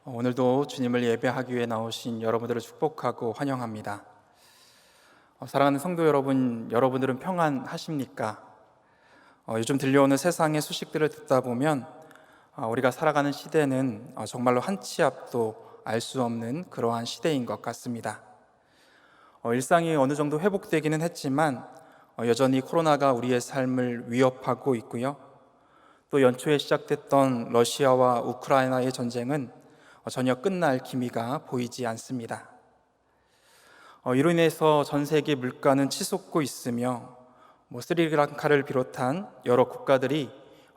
오늘도 주님을 예배하기 위해 나오신 여러분들을 축복하고 환영합니다. 사랑하는 성도 여러분, 여러분들은 평안하십니까? 요즘 들려오는 세상의 소식들을 듣다 보면 우리가 살아가는 시대는 정말로 한 치 앞도 알 수 없는 그러한 시대인 것 같습니다. 일상이 어느 정도 회복되기는 했지만 여전히 코로나가 우리의 삶을 위협하고 있고요. 또 연초에 시작됐던 러시아와 우크라이나의 전쟁은 전혀 끝날 기미가 보이지 않습니다. 이로 인해서 전 세계 물가는 치솟고 있으며 스리랑카를 비롯한 여러 국가들이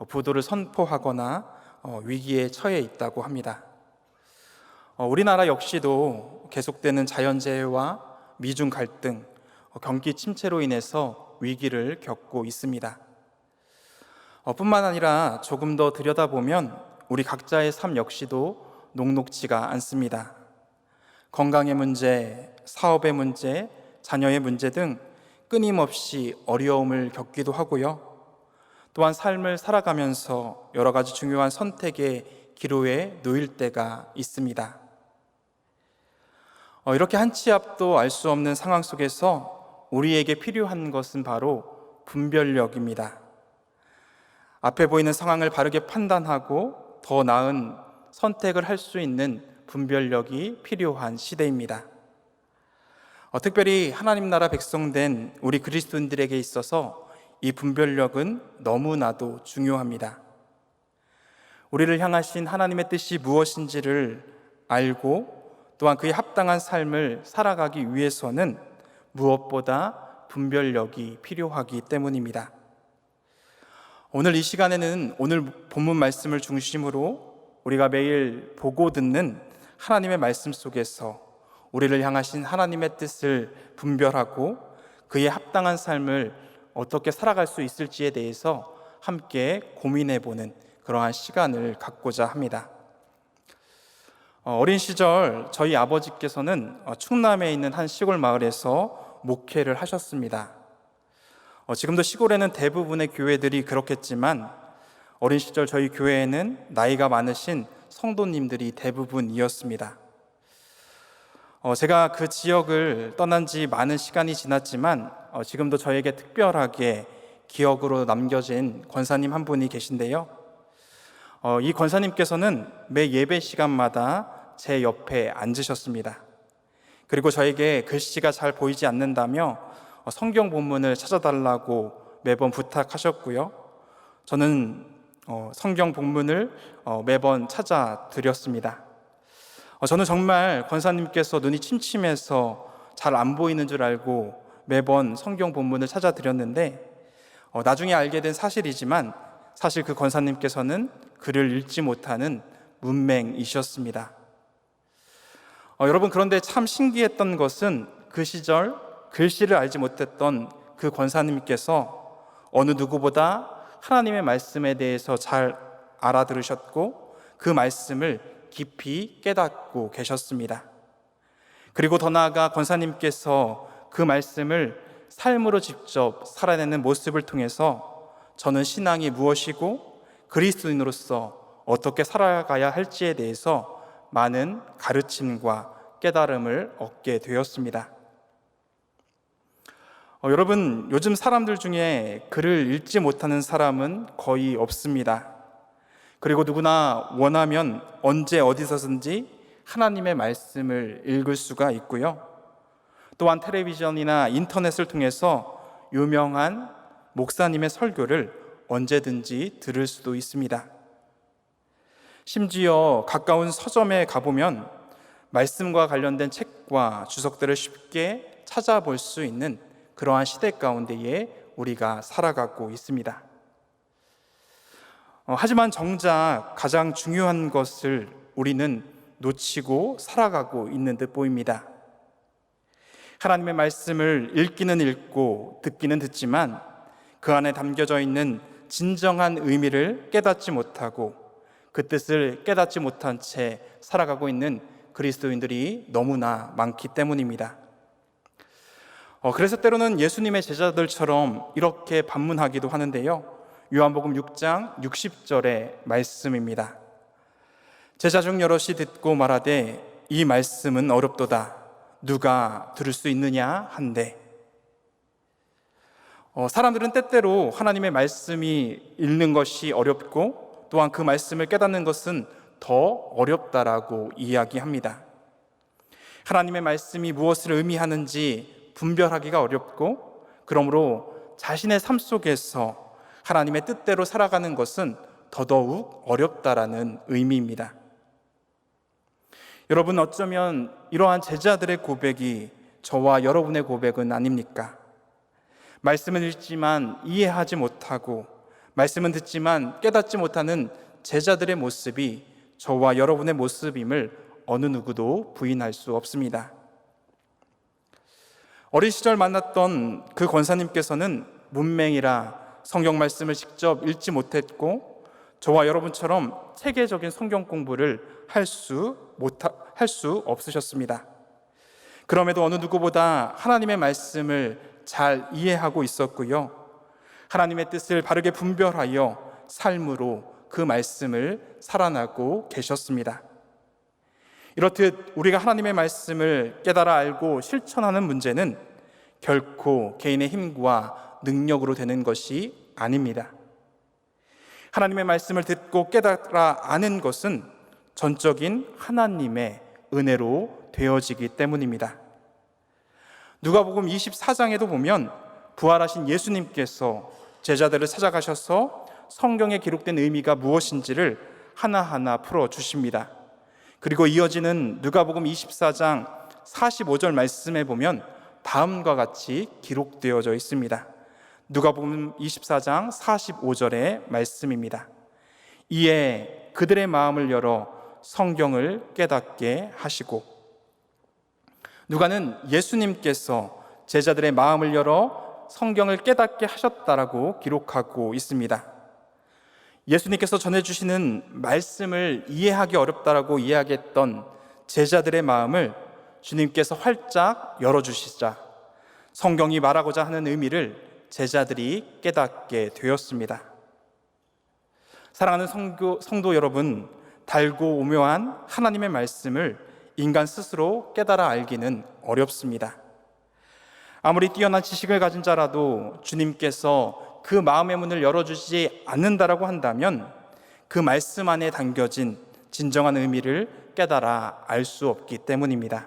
부도를 선포하거나 위기에 처해 있다고 합니다. 우리나라 역시도 계속되는 자연재해와 미중 갈등, 경기 침체로 인해서 위기를 겪고 있습니다. 뿐만 아니라 조금 더 들여다보면 우리 각자의 삶 역시도 녹록지가 않습니다. 건강의 문제, 사업의 문제, 자녀의 문제 등 끊임없이 어려움을 겪기도 하고요. 또한 삶을 살아가면서 여러 가지 중요한 선택의 기로에 놓일 때가 있습니다. 이렇게 한 치 앞도 알 수 없는 상황 속에서 우리에게 필요한 것은 바로 분별력입니다. 앞에 보이는 상황을 바르게 판단하고 더 나은 선택을 할 수 있는 분별력이 필요한 시대입니다. 특별히 하나님 나라 백성된 우리 그리스도인들에게 있어서 이 분별력은 너무나도 중요합니다. 우리를 향하신 하나님의 뜻이 무엇인지를 알고 또한 그에 합당한 삶을 살아가기 위해서는 무엇보다 분별력이 필요하기 때문입니다. 오늘 이 시간에는 오늘 본문 말씀을 중심으로 우리가 매일 보고 듣는 하나님의 말씀 속에서 우리를 향하신 하나님의 뜻을 분별하고 그에 합당한 삶을 어떻게 살아갈 수 있을지에 대해서 함께 고민해보는 그러한 시간을 갖고자 합니다. 어린 시절 저희 아버지께서는 충남에 있는 한 시골 마을에서 목회를 하셨습니다. 지금도 시골에는 대부분의 교회들이 그렇겠지만 어린 시절 저희 교회에는 나이가 많으신 성도님들이 대부분이었습니다. 제가 그 지역을 떠난 지 많은 시간이 지났지만 지금도 저에게 특별하게 기억으로 남겨진 권사님 한 분이 계신데요. 이 권사님께서는 매 예배 시간마다 제 옆에 앉으셨습니다. 그리고 저에게 글씨가 잘 보이지 않는다며 성경 본문을 찾아달라고 매번 부탁하셨고요. 저는 성경 본문을 매번 찾아드렸습니다. 저는 정말 권사님께서 눈이 침침해서 잘 안 보이는 줄 알고 매번 성경 본문을 찾아드렸는데 나중에 알게 된 사실이지만 사실 그 권사님께서는 글을 읽지 못하는 문맹이셨습니다. 여러분, 그런데 참 신기했던 것은 그 시절 글씨를 알지 못했던 그 권사님께서 어느 누구보다 하나님의 말씀에 대해서 잘 알아들으셨고 그 말씀을 깊이 깨닫고 계셨습니다. 그리고 더 나아가 권사님께서 그 말씀을 삶으로 직접 살아내는 모습을 통해서 저는 신앙이 무엇이고 그리스도인으로서 어떻게 살아가야 할지에 대해서 많은 가르침과 깨달음을 얻게 되었습니다. 여러분, 요즘 사람들 중에 글을 읽지 못하는 사람은 거의 없습니다. 그리고 누구나 원하면 언제 어디서든지 하나님의 말씀을 읽을 수가 있고요. 또한 텔레비전이나 인터넷을 통해서 유명한 목사님의 설교를 언제든지 들을 수도 있습니다. 심지어 가까운 서점에 가보면 말씀과 관련된 책과 주석들을 쉽게 찾아볼 수 있는 그러한 시대 가운데에 우리가 살아가고 있습니다. 하지만 정작 가장 중요한 것을 우리는 놓치고 살아가고 있는 듯 보입니다. 하나님의 말씀을 읽기는 읽고 듣기는 듣지만 그 안에 담겨져 있는 진정한 의미를 깨닫지 못하고 그 뜻을 깨닫지 못한 채 살아가고 있는 그리스도인들이 너무나 많기 때문입니다. 그래서 때로는 예수님의 제자들처럼 이렇게 반문하기도 하는데요. 요한복음 6장 60절의 말씀입니다. 제자 중 여럿이 듣고 말하되 이 말씀은 어렵도다. 누가 들을 수 있느냐 한대. 사람들은 때때로 하나님의 말씀이 읽는 것이 어렵고 또한 그 말씀을 깨닫는 것은 더 어렵다라고 이야기합니다. 하나님의 말씀이 무엇을 의미하는지 분별하기가 어렵고, 그러므로 자신의 삶 속에서 하나님의 뜻대로 살아가는 것은 더더욱 어렵다라는 의미입니다. 여러분, 어쩌면 이러한 제자들의 고백이 저와 여러분의 고백은 아닙니까? 말씀은 읽지만 이해하지 못하고, 말씀은 듣지만 깨닫지 못하는 제자들의 모습이 저와 여러분의 모습임을 어느 누구도 부인할 수 없습니다. 어린 시절 만났던 그 권사님께서는 문맹이라 성경 말씀을 직접 읽지 못했고, 저와 여러분처럼 체계적인 성경 공부를 할 수 없으셨습니다. 그럼에도 어느 누구보다 하나님의 말씀을 잘 이해하고 있었고요, 하나님의 뜻을 바르게 분별하여 삶으로 그 말씀을 살아나고 계셨습니다. 이렇듯 우리가 하나님의 말씀을 깨달아 알고 실천하는 문제는 결코 개인의 힘과 능력으로 되는 것이 아닙니다. 하나님의 말씀을 듣고 깨달아 아는 것은 전적인 하나님의 은혜로 되어지기 때문입니다. 누가복음 24장에도 보면 부활하신 예수님께서 제자들을 찾아가셔서 성경에 기록된 의미가 무엇인지를 하나하나 풀어주십니다. 그리고 이어지는 누가복음 24장 45절 말씀에 보면 다음과 같이 기록되어져 있습니다. 누가복음 24장 45절의 말씀입니다. 이에 그들의 마음을 열어 성경을 깨닫게 하시고. 누가는 예수님께서 제자들의 마음을 열어 성경을 깨닫게 하셨다라고 기록하고 있습니다. 예수님께서 전해주시는 말씀을 이해하기 어렵다라고 이야기했던 제자들의 마음을 주님께서 활짝 열어주시자 성경이 말하고자 하는 의미를 제자들이 깨닫게 되었습니다. 사랑하는 성도 여러분, 달고 오묘한 하나님의 말씀을 인간 스스로 깨달아 알기는 어렵습니다. 아무리 뛰어난 지식을 가진 자라도 주님께서 그 마음의 문을 열어주지 않는다라고 한다면 그 말씀 안에 담겨진 진정한 의미를 깨달아 알 수 없기 때문입니다.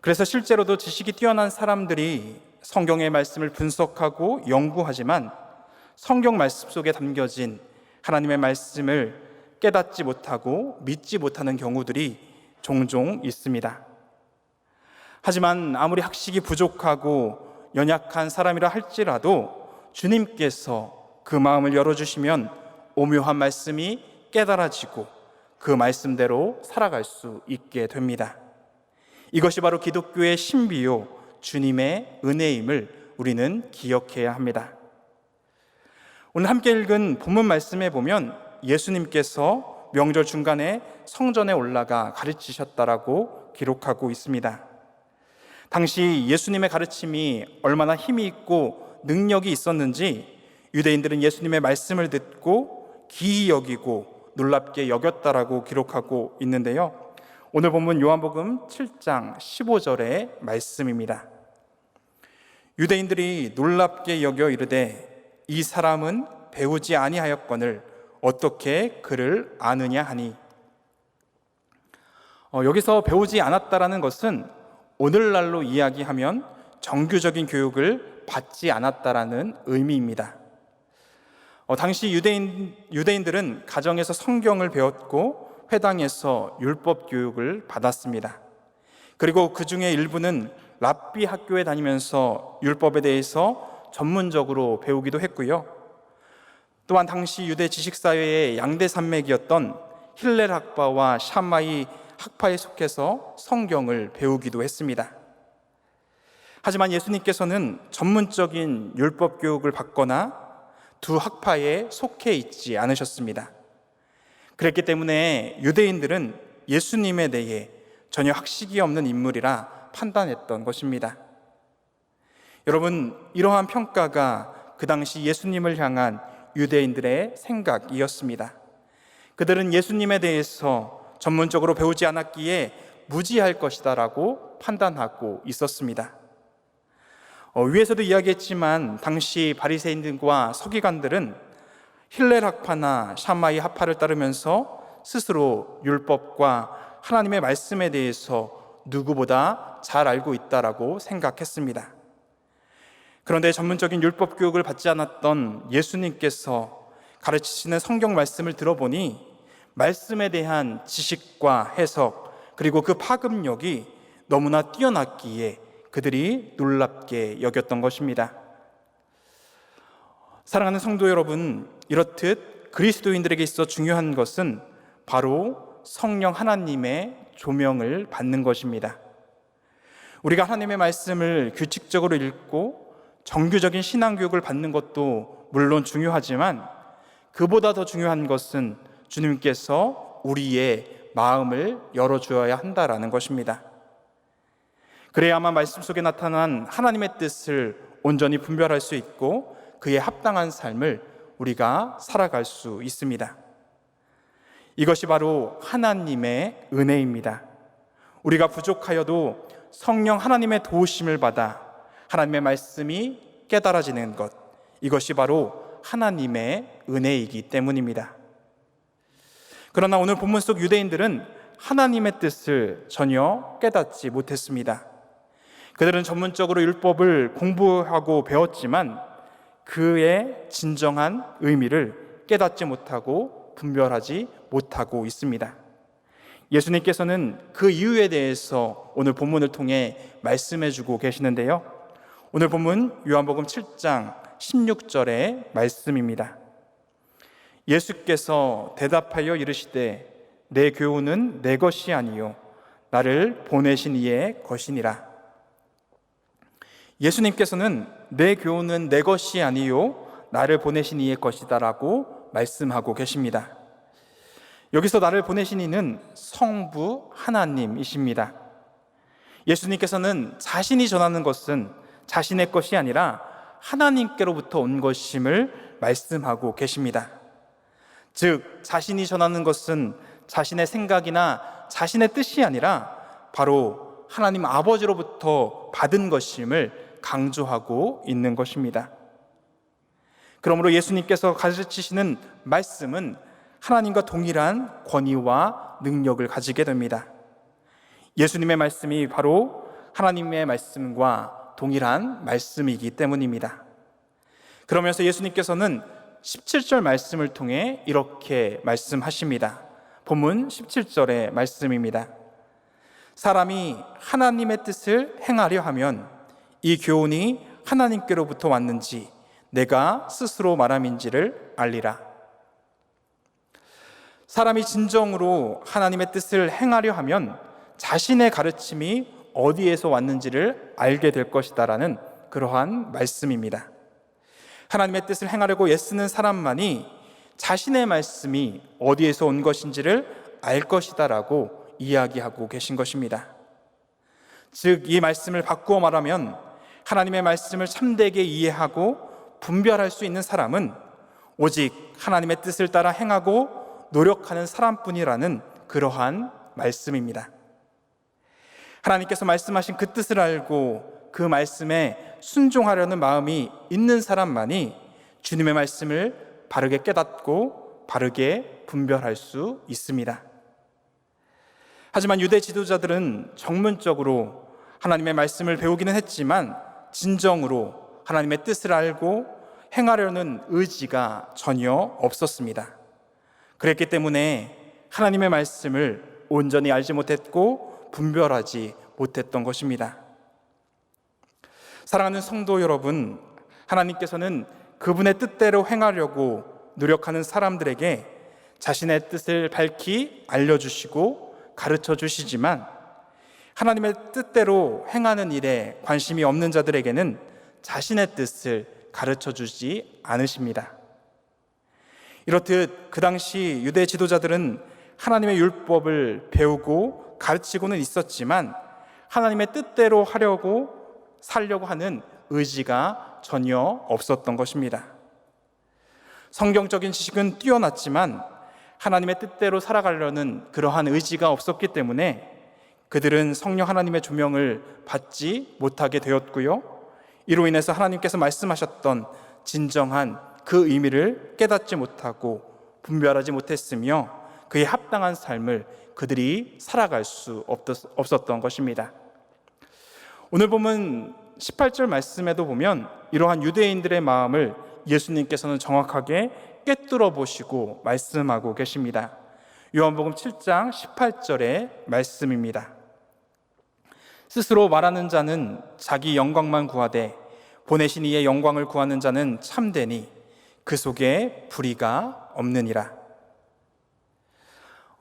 그래서 실제로도 지식이 뛰어난 사람들이 성경의 말씀을 분석하고 연구하지만 성경 말씀 속에 담겨진 하나님의 말씀을 깨닫지 못하고 믿지 못하는 경우들이 종종 있습니다. 하지만 아무리 학식이 부족하고 연약한 사람이라 할지라도 주님께서 그 마음을 열어주시면 오묘한 말씀이 깨달아지고 그 말씀대로 살아갈 수 있게 됩니다. 이것이 바로 기독교의 신비요 주님의 은혜임을 우리는 기억해야 합니다. 오늘 함께 읽은 본문 말씀에 보면 예수님께서 명절 중간에 성전에 올라가 가르치셨다라고 기록하고 있습니다. 당시 예수님의 가르침이 얼마나 힘이 있고 능력이 있었는지 유대인들은 예수님의 말씀을 듣고 기이 여기고 놀랍게 여겼다라고 기록하고 있는데요, 오늘 본문 요한복음 7장 15절의 말씀입니다. 유대인들이 놀랍게 여겨 이르되 이 사람은 배우지 아니하였거늘 어떻게 그를 아느냐 하니. 여기서 배우지 않았다라는 것은 오늘날로 이야기하면 정규적인 교육을 받지 않았다라는 의미입니다. 당시 유대인들은 가정에서 성경을 배웠고 회당에서 율법 교육을 받았습니다. 그리고 그 중에 일부는 랍비 학교에 다니면서 율법에 대해서 전문적으로 배우기도 했고요. 또한 당시 유대 지식사회의 양대 산맥이었던 힐렐 학파와 샴마이 학파에 속해서 성경을 배우기도 했습니다. 하지만 예수님께서는 전문적인 율법 교육을 받거나 두 학파에 속해 있지 않으셨습니다. 그랬기 때문에 유대인들은 예수님에 대해 전혀 학식이 없는 인물이라 판단했던 것입니다. 여러분, 이러한 평가가 그 당시 예수님을 향한 유대인들의 생각이었습니다. 그들은 예수님에 대해서 전문적으로 배우지 않았기에 무지할 것이다라고 판단하고 있었습니다. 위에서도 이야기했지만 당시 바리새인들과 서기관들은 힐렐 학파나 샴마이 학파를 따르면서 스스로 율법과 하나님의 말씀에 대해서 누구보다 잘 알고 있다라고 생각했습니다. 그런데 전문적인 율법 교육을 받지 않았던 예수님께서 가르치시는 성경 말씀을 들어보니 말씀에 대한 지식과 해석, 그리고 그 파급력이 너무나 뛰어났기에 그들이 놀랍게 여겼던 것입니다. 사랑하는 성도 여러분, 이렇듯 그리스도인들에게 있어 중요한 것은 바로 성령 하나님의 조명을 받는 것입니다. 우리가 하나님의 말씀을 규칙적으로 읽고 정규적인 신앙교육을 받는 것도 물론 중요하지만 그보다 더 중요한 것은 주님께서 우리의 마음을 열어주어야 한다라는 것입니다. 그래야만 말씀 속에 나타난 하나님의 뜻을 온전히 분별할 수 있고 그에 합당한 삶을 우리가 살아갈 수 있습니다. 이것이 바로 하나님의 은혜입니다. 우리가 부족하여도 성령 하나님의 도우심을 받아 하나님의 말씀이 깨달아지는 것, 이것이 바로 하나님의 은혜이기 때문입니다. 그러나 오늘 본문 속 유대인들은 하나님의 뜻을 전혀 깨닫지 못했습니다. 그들은 전문적으로 율법을 공부하고 배웠지만 그의 진정한 의미를 깨닫지 못하고 분별하지 못하고 있습니다. 예수님께서는 그 이유에 대해서 오늘 본문을 통해 말씀해 주고 계시는데요. 오늘 본문 요한복음 7장 16절의 말씀입니다. 예수께서 대답하여 이르시되 내 교훈은 내 것이 아니요 나를 보내신 이의 것이니라. 예수님께서는 내 교훈은 내 것이 아니요 나를 보내신 이의 것이다라고 말씀하고 계십니다. 여기서 나를 보내신 이는 성부 하나님이십니다. 예수님께서는 자신이 전하는 것은 자신의 것이 아니라 하나님께로부터 온 것임을 말씀하고 계십니다. 즉 자신이 전하는 것은 자신의 생각이나 자신의 뜻이 아니라 바로 하나님 아버지로부터 받은 것임을 강조하고 있는 것입니다. 그러므로 예수님께서 가르치시는 말씀은 하나님과 동일한 권위와 능력을 가지게 됩니다. 예수님의 말씀이 바로 하나님의 말씀과 동일한 말씀이기 때문입니다. 그러면서 예수님께서는 17절 말씀을 통해 이렇게 말씀하십니다. 본문 17절의 말씀입니다. 사람이 하나님의 뜻을 행하려 하면 이 교훈이 하나님께로부터 왔는지 내가 스스로 말함인지를 알리라. 사람이 진정으로 하나님의 뜻을 행하려 하면 자신의 가르침이 어디에서 왔는지를 알게 될 것이다라는 그러한 말씀입니다. 하나님의 뜻을 행하려고 애쓰는 사람만이 자신의 말씀이 어디에서 온 것인지를 알 것이다라고 이야기하고 계신 것입니다. 즉, 이 말씀을 바꾸어 말하면 하나님의 말씀을 참되게 이해하고 분별할 수 있는 사람은 오직 하나님의 뜻을 따라 행하고 노력하는 사람뿐이라는 그러한 말씀입니다. 하나님께서 말씀하신 그 뜻을 알고 그 말씀에 순종하려는 마음이 있는 사람만이 주님의 말씀을 바르게 깨닫고 바르게 분별할 수 있습니다. 하지만 유대 지도자들은 전문적으로 하나님의 말씀을 배우기는 했지만 진정으로 하나님의 뜻을 알고 행하려는 의지가 전혀 없었습니다. 그랬기 때문에 하나님의 말씀을 온전히 알지 못했고 분별하지 못했던 것입니다. 사랑하는 성도 여러분, 하나님께서는 그분의 뜻대로 행하려고 노력하는 사람들에게 자신의 뜻을 밝히 알려주시고 가르쳐 주시지만 하나님의 뜻대로 행하는 일에 관심이 없는 자들에게는 자신의 뜻을 가르쳐 주지 않으십니다. 이렇듯 그 당시 유대 지도자들은 하나님의 율법을 배우고 가르치고는 있었지만 하나님의 뜻대로 하려고 살려고 하는 의지가 전혀 없었던 것입니다. 성경적인 지식은 뛰어났지만 하나님의 뜻대로 살아가려는 그러한 의지가 없었기 때문에 그들은 성령 하나님의 조명을 받지 못하게 되었고요, 이로 인해서 하나님께서 말씀하셨던 진정한 그 의미를 깨닫지 못하고 분별하지 못했으며 그에 합당한 삶을 그들이 살아갈 수 없었던 것입니다. 오늘 보면 18절 말씀에도 보면 이러한 유대인들의 마음을 예수님께서는 정확하게 꿰뚫어 보시고 말씀하고 계십니다. 요한복음 7장 18절의 말씀입니다. 스스로 말하는 자는 자기 영광만 구하되 보내신 이의 영광을 구하는 자는 참되니 그 속에 불의가 없느니라.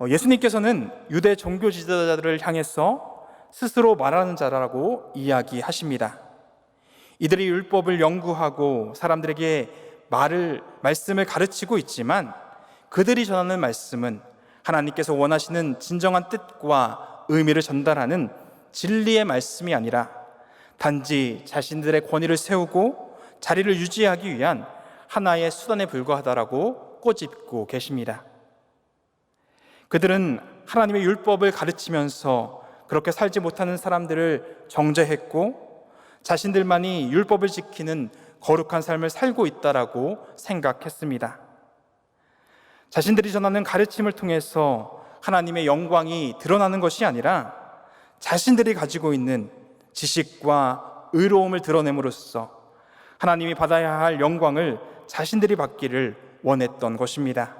예수님께서는 유대 종교 지도자들을 향해서 스스로 말하는 자라고 이야기하십니다. 이들이 율법을 연구하고 사람들에게 말씀을 가르치고 있지만 그들이 전하는 말씀은 하나님께서 원하시는 진정한 뜻과 의미를 전달하는 진리의 말씀이 아니라 단지 자신들의 권위를 세우고 자리를 유지하기 위한 하나의 수단에 불과하다라고 꼬집고 계십니다. 그들은 하나님의 율법을 가르치면서 그렇게 살지 못하는 사람들을 정죄했고 자신들만이 율법을 지키는 거룩한 삶을 살고 있다라고 생각했습니다. 자신들이 전하는 가르침을 통해서 하나님의 영광이 드러나는 것이 아니라 자신들이 가지고 있는 지식과 의로움을 드러냄으로써 하나님이 받아야 할 영광을 자신들이 받기를 원했던 것입니다.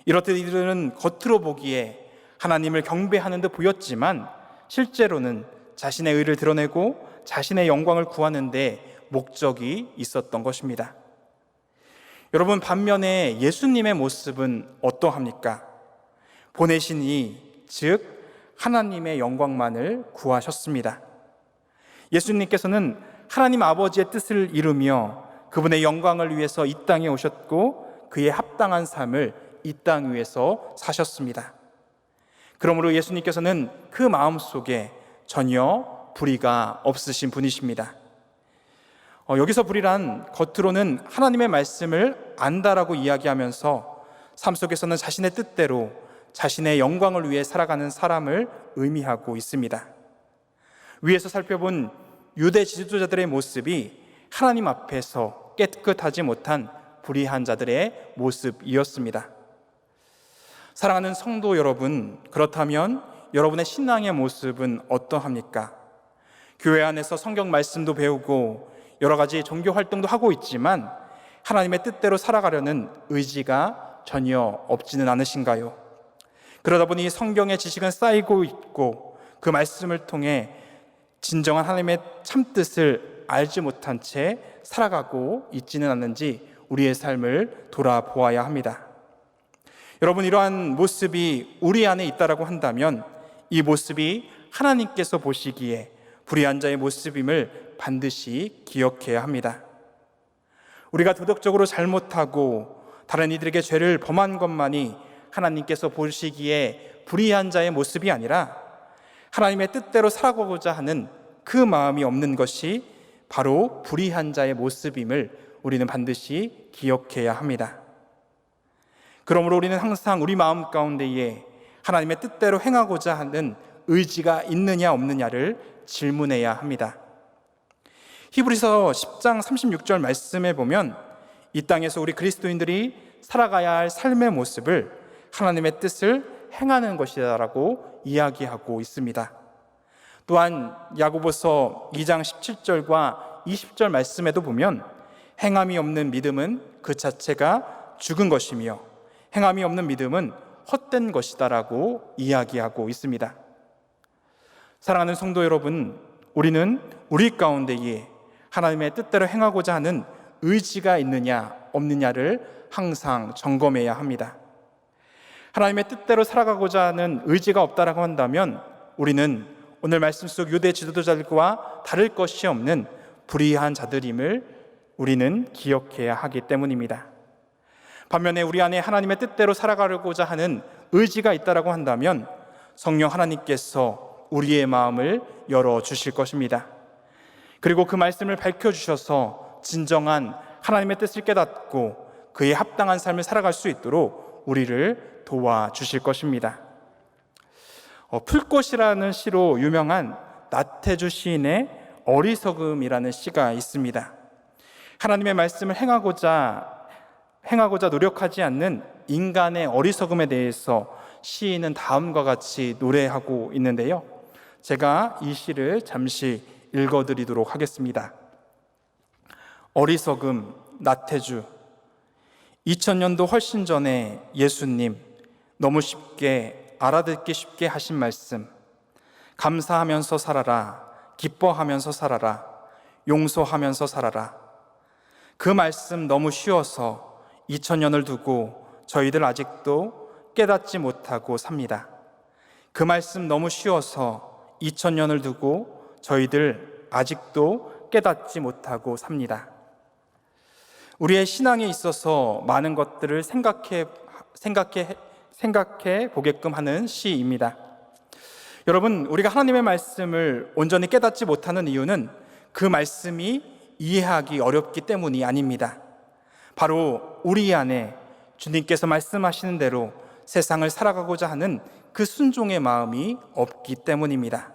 이렇듯 이들은 겉으로 보기에 하나님을 경배하는 듯 보였지만 실제로는 자신의 의를 드러내고 자신의 영광을 구하는 데 목적이 있었던 것입니다. 여러분, 반면에 예수님의 모습은 어떠합니까? 보내신 이, 즉 하나님의 영광만을 구하셨습니다. 예수님께서는 하나님 아버지의 뜻을 이루며 그분의 영광을 위해서 이 땅에 오셨고 그에 합당한 삶을 이 땅 위에서 사셨습니다. 그러므로 예수님께서는 그 마음속에 전혀 불의가 없으신 분이십니다. 여기서 불의란 겉으로는 하나님의 말씀을 안다라고 이야기하면서 삶 속에서는 자신의 뜻대로 자신의 영광을 위해 살아가는 사람을 의미하고 있습니다. 위에서 살펴본 유대 지도자들의 모습이 하나님 앞에서 깨끗하지 못한 불의한 자들의 모습이었습니다. 사랑하는 성도 여러분, 그렇다면 여러분의 신앙의 모습은 어떠합니까? 교회 안에서 성경 말씀도 배우고 여러 가지 종교 활동도 하고 있지만 하나님의 뜻대로 살아가려는 의지가 전혀 없지는 않으신가요? 그러다 보니 성경의 지식은 쌓이고 있고 그 말씀을 통해 진정한 하나님의 참뜻을 알지 못한 채 살아가고 있지는 않는지 우리의 삶을 돌아보아야 합니다. 여러분, 이러한 모습이 우리 안에 있다라고 한다면 이 모습이 하나님께서 보시기에 불의한 자의 모습임을 반드시 기억해야 합니다. 우리가 도덕적으로 잘못하고 다른 이들에게 죄를 범한 것만이 하나님께서 보시기에 불의한 자의 모습이 아니라 하나님의 뜻대로 살아가고자 하는 그 마음이 없는 것이 바로 불의한 자의 모습임을 우리는 반드시 기억해야 합니다. 그러므로 우리는 항상 우리 마음 가운데에 하나님의 뜻대로 행하고자 하는 의지가 있느냐 없느냐를 질문해야 합니다. 히브리서 10장 36절 말씀에 보면 이 땅에서 우리 그리스도인들이 살아가야 할 삶의 모습을 하나님의 뜻을 행하는 것이다라고 이야기하고 있습니다. 또한 야고보서 2장 17절과 20절 말씀에도 보면 행함이 없는 믿음은 그 자체가 죽은 것이며 행함이 없는 믿음은 헛된 것이다라고 이야기하고 있습니다. 사랑하는 성도 여러분, 우리는 우리 가운데에 하나님의 뜻대로 행하고자 하는 의지가 있느냐 없느냐를 항상 점검해야 합니다. 하나님의 뜻대로 살아가고자 하는 의지가 없다라고 한다면 우리는 오늘 말씀 속 유대 지도자들과 다를 것이 없는 불의한 자들임을 우리는 기억해야 하기 때문입니다. 반면에 우리 안에 하나님의 뜻대로 살아가고자 하는 의지가 있다라고 한다면 성령 하나님께서 우리의 마음을 열어주실 것입니다. 그리고 그 말씀을 밝혀주셔서 진정한 하나님의 뜻을 깨닫고 그에 합당한 삶을 살아갈 수 있도록 우리를 도와주실 것입니다. 풀꽃이라는 시로 유명한 나태주 시인의 어리석음이라는 시가 있습니다. 하나님의 말씀을 행하고자 노력하지 않는 인간의 어리석음에 대해서 시인은 다음과 같이 노래하고 있는데요. 제가 이 시를 잠시 읽어드리도록 하겠습니다. 어리석음, 나태주. 2000년도 훨씬 전에 예수님, 너무 쉽게 알아듣기 쉽게 하신 말씀, 감사하면서 살아라, 기뻐하면서 살아라, 용서하면서 살아라. 그 말씀 너무 쉬워서 2000년을 두고 저희들 아직도 깨닫지 못하고 삽니다. 그 말씀 너무 쉬워서 2000년을 두고 저희들 아직도 깨닫지 못하고 삽니다. 우리의 신앙에 있어서 많은 것들을 생각해 보게끔 하는 시입니다. 여러분, 우리가 하나님의 말씀을 온전히 깨닫지 못하는 이유는 그 말씀이 이해하기 어렵기 때문이 아닙니다. 바로 우리 안에 주님께서 말씀하시는 대로 세상을 살아가고자 하는 그 순종의 마음이 없기 때문입니다.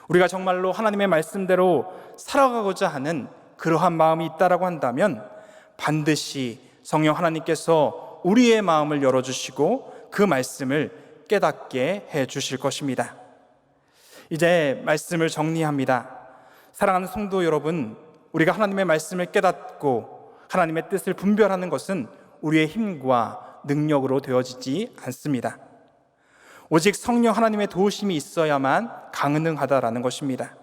우리가 정말로 하나님의 말씀대로 살아가고자 하는 그러한 마음이 있다라고 한다면 반드시 성령 하나님께서 우리의 마음을 열어주시고 그 말씀을 깨닫게 해 주실 것입니다. 이제 말씀을 정리합니다. 사랑하는 성도 여러분, 우리가 하나님의 말씀을 깨닫고 하나님의 뜻을 분별하는 것은 우리의 힘과 능력으로 되어지지 않습니다. 오직 성령 하나님의 도우심이 있어야만 가능하다라는 것입니다.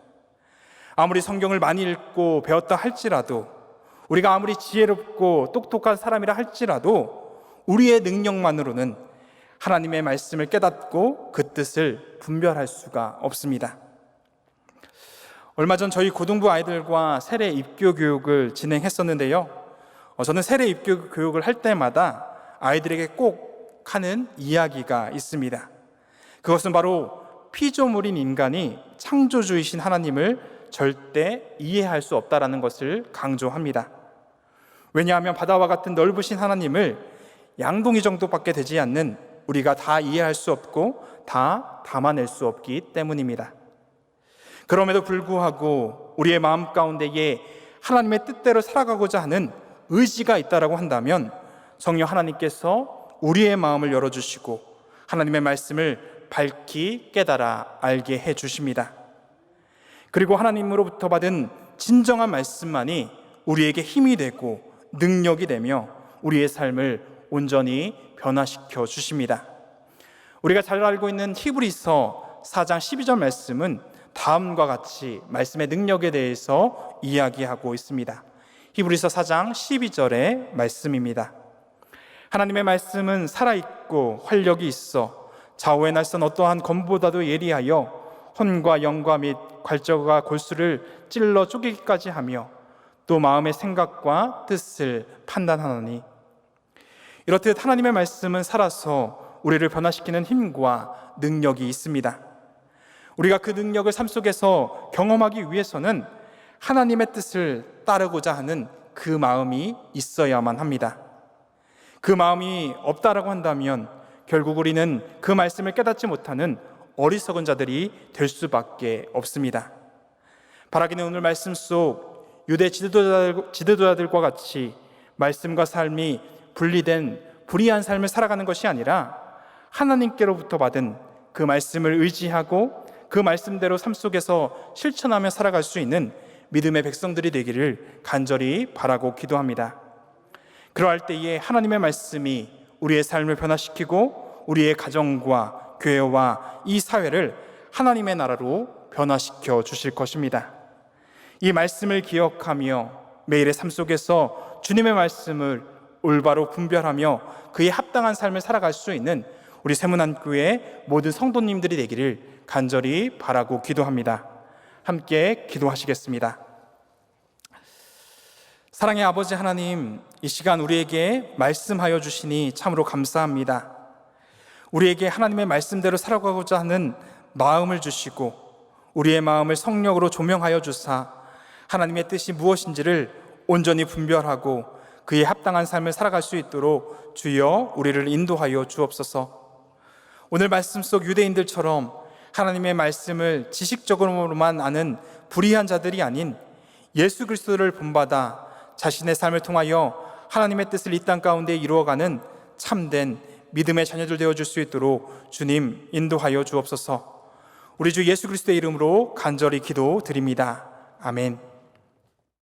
아무리 성경을 많이 읽고 배웠다 할지라도, 우리가 아무리 지혜롭고 똑똑한 사람이라 할지라도 우리의 능력만으로는 하나님의 말씀을 깨닫고 그 뜻을 분별할 수가 없습니다. 얼마 전 저희 고등부 아이들과 세례 입교 교육을 진행했었는데요. 저는 세례 입교 교육을 할 때마다 아이들에게 꼭 하는 이야기가 있습니다. 그것은 바로 피조물인 인간이 창조주이신 하나님을 절대 이해할 수 없다라는 것을 강조합니다. 왜냐하면 바다와 같은 넓으신 하나님을 양동이 정도밖에 되지 않는 우리가 다 이해할 수 없고 다 담아낼 수 없기 때문입니다. 그럼에도 불구하고 우리의 마음 가운데에 하나님의 뜻대로 살아가고자 하는 의지가 있다라고 한다면 성령 하나님께서 우리의 마음을 열어주시고 하나님의 말씀을 밝히 깨달아 알게 해주십니다. 그리고 하나님으로부터 받은 진정한 말씀만이 우리에게 힘이 되고 능력이 되며 우리의 삶을 온전히 변화시켜 주십니다. 우리가 잘 알고 있는 히브리서 4장 12절 말씀은 다음과 같이 말씀의 능력에 대해서 이야기하고 있습니다. 히브리서 4장 12절의 말씀입니다. 하나님의 말씀은 살아있고 활력이 있어 좌우의 날선 어떠한 검보다도 예리하여 혼과 영과 및 괄절과 골수를 찔러 쪼개기까지 하며 또 마음의 생각과 뜻을 판단하노니. 이렇듯 하나님의 말씀은 살아서 우리를 변화시키는 힘과 능력이 있습니다. 우리가 그 능력을 삶 속에서 경험하기 위해서는 하나님의 뜻을 따르고자 하는 그 마음이 있어야만 합니다. 그 마음이 없다라고 한다면 결국 우리는 그 말씀을 깨닫지 못하는 어리석은 자들이 될 수밖에 없습니다. 바라기는 오늘 말씀 속 유대 지도자들과 같이 말씀과 삶이 분리된 불의한 삶을 살아가는 것이 아니라 하나님께로부터 받은 그 말씀을 의지하고 그 말씀대로 삶 속에서 실천하며 살아갈 수 있는 믿음의 백성들이 되기를 간절히 바라고 기도합니다. 그러할 때에 하나님의 말씀이 우리의 삶을 변화시키고 우리의 가정과 교회와 이 사회를 하나님의 나라로 변화시켜 주실 것입니다. 이 말씀을 기억하며 매일의 삶 속에서 주님의 말씀을 올바로 분별하며 그에 합당한 삶을 살아갈 수 있는 우리 세문안교회 모든 성도님들이 되기를 간절히 바라고 기도합니다. 함께 기도하시겠습니다. 사랑의 아버지 하나님, 이 시간 우리에게 말씀하여 주시니 참으로 감사합니다. 우리에게 하나님의 말씀대로 살아가고자 하는 마음을 주시고 우리의 마음을 성령으로 조명하여 주사 하나님의 뜻이 무엇인지를 온전히 분별하고 그에 합당한 삶을 살아갈 수 있도록 주여 우리를 인도하여 주옵소서. 오늘 말씀 속 유대인들처럼 하나님의 말씀을 지식적으로만 아는 불의한 자들이 아닌 예수 그리스도를 본받아 자신의 삶을 통하여 하나님의 뜻을 이 땅 가운데 이루어가는 참된 믿음의 자녀들 되어줄 수 있도록 주님 인도하여 주옵소서. 우리 주 예수 그리스도의 이름으로 간절히 기도드립니다. 아멘.